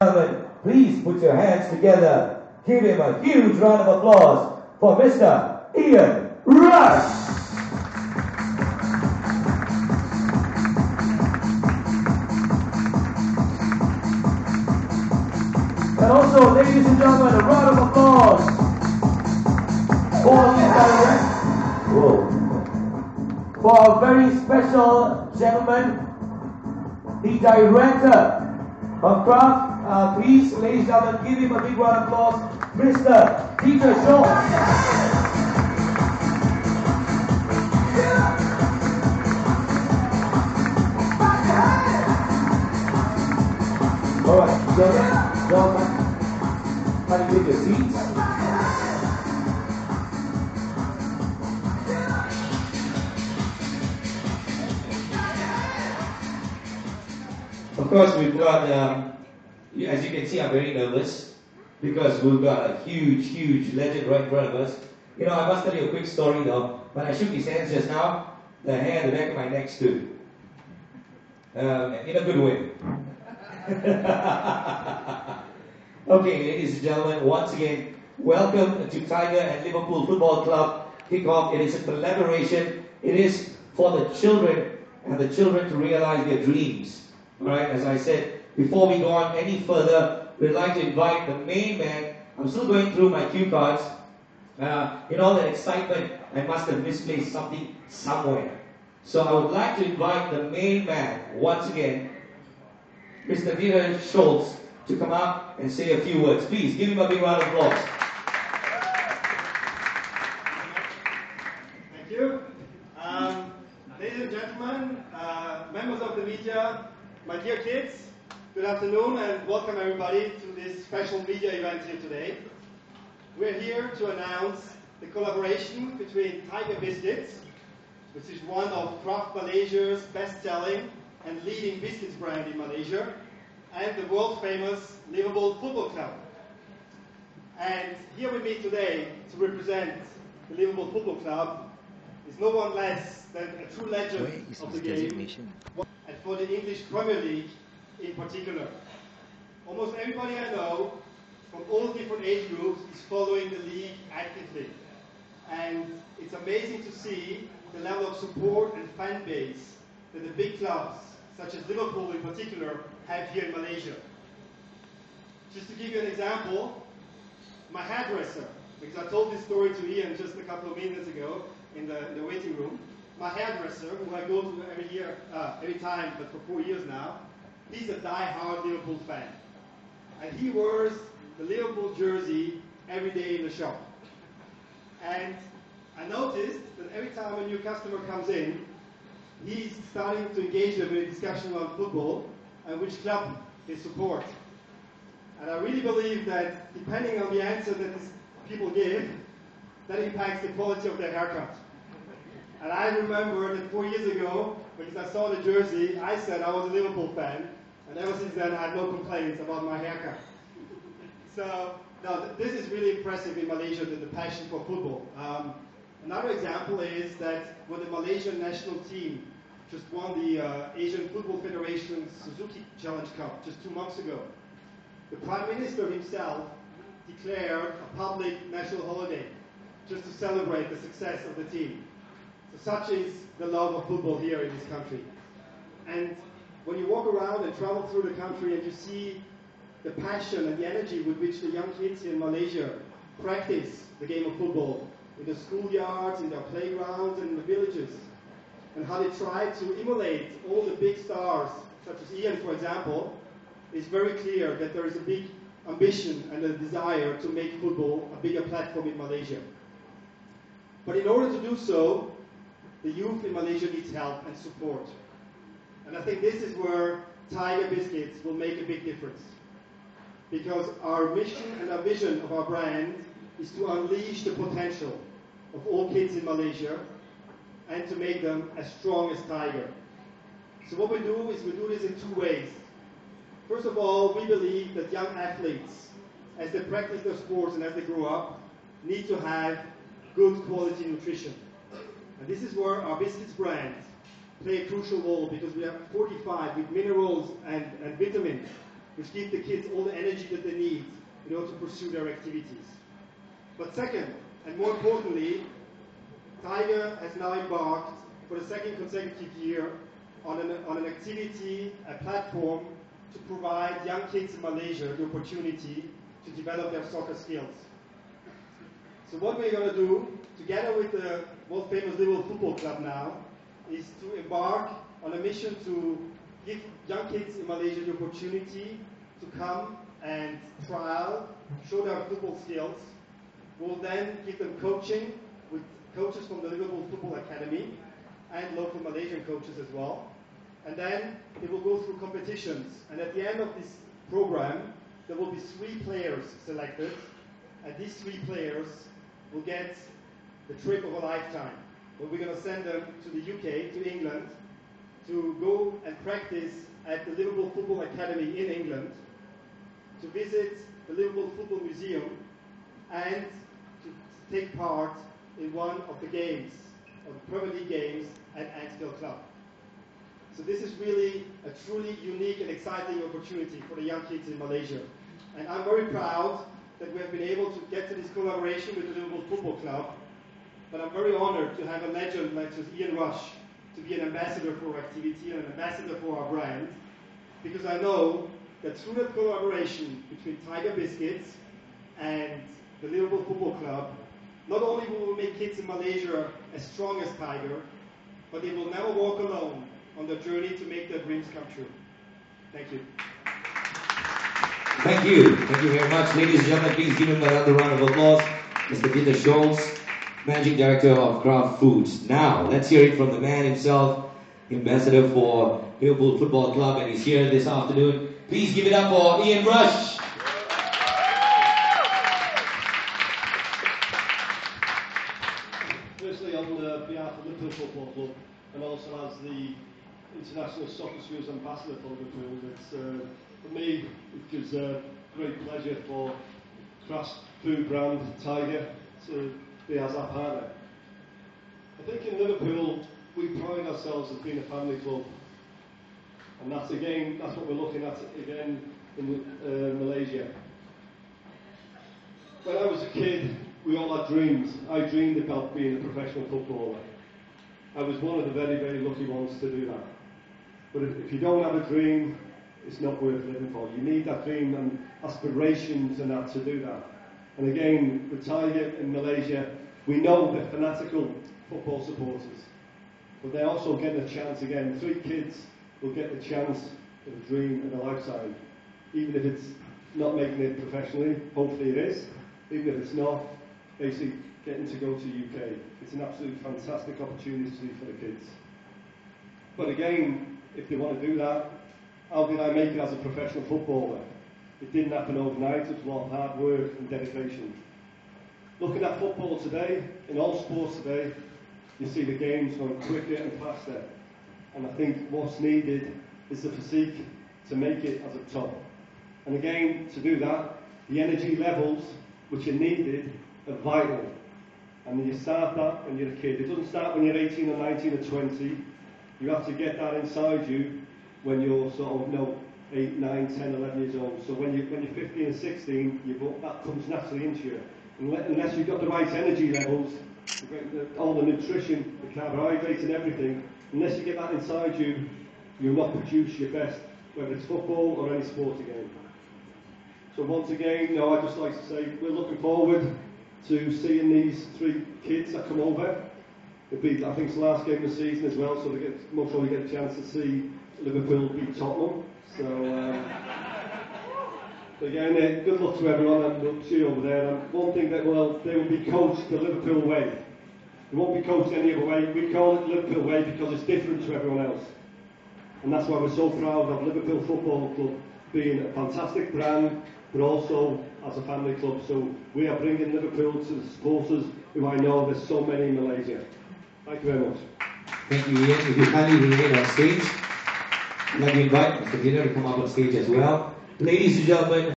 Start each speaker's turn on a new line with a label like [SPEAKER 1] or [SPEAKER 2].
[SPEAKER 1] Gentlemen, please put your hands together. Give him a huge round of applause for Mr. Ian Rush. And also, ladies and gentlemen, a round of applause for a very special gentleman, the director of Craft. Please, ladies and gentlemen, give him a big round of applause, Mr. Peter Shaw. All right, gentlemen, can you take your seats? Of course, we've got, as you can see, I'm very nervous because we've got a huge legend right in front of us. You know, I must tell you a quick story though. When I shook his hands just now, the hair at the back of my neck stood. In a good way. Okay, ladies and gentlemen, once again, welcome to Tiger and Liverpool Football Club kickoff. It is a collaboration. It is for the children and the children to realize their dreams. Alright, as I said, before we go on any further, we'd like to invite the main man. I'm still going through my cue cards. In all that excitement, I must have misplaced something somewhere. So I would like to invite the main man, once again, Mr. Peter Schultz, to come up and say a few words. Please, give him a big round of applause.
[SPEAKER 2] Thank you. Ladies and gentlemen, members of the media, my dear kids, good afternoon and welcome everybody to this special media event here today. We're here to announce the collaboration between Tiger Biscuits, which is one of Craft Malaysia's best-selling and leading biscuits brand in Malaysia, and the world-famous Liverpool Football Club. And here with me today to represent the Liverpool Football Club is no one less than a true legend of the game, and for the English Premier League in particular. Almost everybody I know from all different age groups is following the league actively. And it's amazing to see the level of support and fan base that the big clubs, such as Liverpool in particular, have here in Malaysia. Just to give you an example, my hairdresser, because I told this story to Ian just a couple of minutes ago in the waiting room, my hairdresser, who I go to every time, but for 4 years now, he's a die-hard Liverpool fan. And he wears the Liverpool jersey every day in the shop. And I noticed that every time a new customer comes in, he's starting to engage them in a discussion on football and which club they support. And I really believe that depending on the answer that these people give, that impacts the quality of their haircut. And I remember that 4 years ago, because I saw the jersey, I said I was a Liverpool fan, and ever since then I have no complaints about my haircut. So, no, this is really impressive in Malaysia, the passion for football. Another example is that when the Malaysian national team just won the Asian Football Federation's Suzuki Challenge Cup just 2 months ago, the Prime Minister himself declared a public national holiday just to celebrate the success of the team. So such is the love of football here in this country. And when you walk around and travel through the country and you see the passion and the energy with which the young kids in Malaysia practice the game of football in the schoolyards, in their playgrounds, and in the villages, and how they try to emulate all the big stars, such as Ian, for example, it's very clear that there is a big ambition and a desire to make football a bigger platform in Malaysia. But in order to do so, the youth in Malaysia needs help and support. And I think this is where Tiger Biscuits will make a big difference. Because our mission and our vision of our brand is to unleash the potential of all kids in Malaysia and to make them as strong as Tiger. So what we do is we do this in 2 ways. First of all, we believe that young athletes, as they practice their sports and as they grow up, need to have good quality nutrition. And this is where our biscuits brand play a crucial role because we are fortified with minerals and vitamins which give the kids all the energy that they need in order to pursue their activities. But second, and more importantly, Tiger has now embarked for the second consecutive year on an activity, a platform to provide young kids in Malaysia the opportunity to develop their soccer skills. So what we're going to do, together with the world famous Liverpool Football Club now, is to embark on a mission to give young kids in Malaysia the opportunity to come and trial, show their football skills. We'll then give them coaching with coaches from the Liverpool Football Academy and local Malaysian coaches as well. And then they will go through competitions. And at the end of this program, there will be 3 players selected. And these 3 players will get the trip of a lifetime. Where we're going to send them to the UK, to England, to go and practice at the Liverpool Football Academy in England, to visit the Liverpool Football Museum, and to take part in one of the games, of the Premier League games at Anfield Club. So this is really a truly unique and exciting opportunity for the young kids in Malaysia. And I'm very proud that we have been able to get to this collaboration with the Liverpool Football Club. But I'm very honored to have a legend like Ian Rush to be an ambassador for our activity and an ambassador for our brand, because I know that through that collaboration between Tiger Biscuits and the Liverpool Football Club, not only will we make kids in Malaysia as strong as Tiger, but they will never walk alone on their journey to make their dreams come true. Thank you.
[SPEAKER 1] Thank you. Thank you very much. Ladies and gentlemen, please give him another round of applause. Mr. Peter Schultz, Managing Director of Kraft Foods. Now, let's hear it from the man himself, Ambassador for Liverpool Football Club, and he's here this afternoon. Please give it up for Ian Rush.
[SPEAKER 3] Firstly, on behalf of the Liverpool Football Club, and also as the International Soccer Schools Ambassador for Liverpool, it's, for me, it gives a great pleasure for Kraft food brand Tiger to be as our partner. I think in Liverpool, we pride ourselves as being a family club. And that's what we're looking at again in Malaysia. When I was a kid, we all had dreams. I dreamed about being a professional footballer. I was one of the very, very lucky ones to do that. But if you don't have a dream, it's not worth living for. You need that dream and aspirations and that to do that. And again, with Tiger in Malaysia, we know they're fanatical football supporters. But they're also getting a chance again. 3 kids will get the chance of a dream and a lifetime. Even if it's not making it professionally, hopefully it is. Even if it's not, basically getting to go to the UK. It's an absolutely fantastic opportunity for the kids. But again, if they want to do that, how did I make it as a professional footballer? It didn't happen overnight. It was a lot of hard work and dedication. Looking at football today, in all sports today, you see the games going quicker and faster. And I think what's needed is the physique to make it as a top. And again, to do that, the energy levels which are needed are vital. And you start that when you're a kid. It doesn't start when you're 18 or 19 or 20. You have to get that inside you when you're sort of 8, 9, 10, 11 years old. So when you're 15 and 16, that comes naturally into you. Unless you've got the right energy levels, all the nutrition, the carbohydrates and everything, unless you get that inside you, you'll not produce your best, whether it's football or any sport again. So once again, I'd just like to say we're looking forward to seeing these 3 kids that come over. It'll be, I think, it's the last game of the season as well, so most probably get a chance to see Liverpool beat Tottenham. So again, good luck to everyone, and we'll see you over there. And one thing that they will be coached the Liverpool way. They won't be coached any other way. We call it Liverpool way because it's different to everyone else. And that's why we're so proud of Liverpool Football Club being a fantastic brand, but also as a family club. So we are bringing Liverpool to the supporters who I know there's so many in Malaysia. Thank you very much.
[SPEAKER 1] Thank you, Ian. If you kindly remain on stage, I'd like to invite Mr. Peter to come up on stage as well. Ladies and gentlemen,